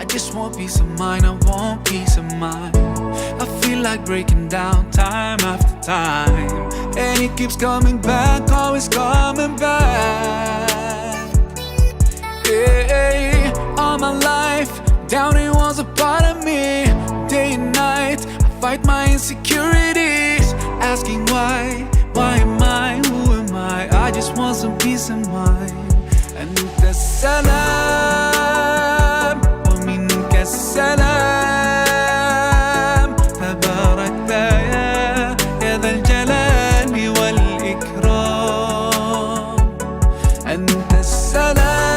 just want peace of mind, I want peace of mind. I feel like breaking down time after time, and it keeps coming back, always coming back. Hey, all my life, doubting was a part of me. Day and night, I fight my insecurities, asking why am I, who am I just want some peace of mind. antassalam ومنك السلام تباركت يا ذا الجلال والإكرام. أنت السلام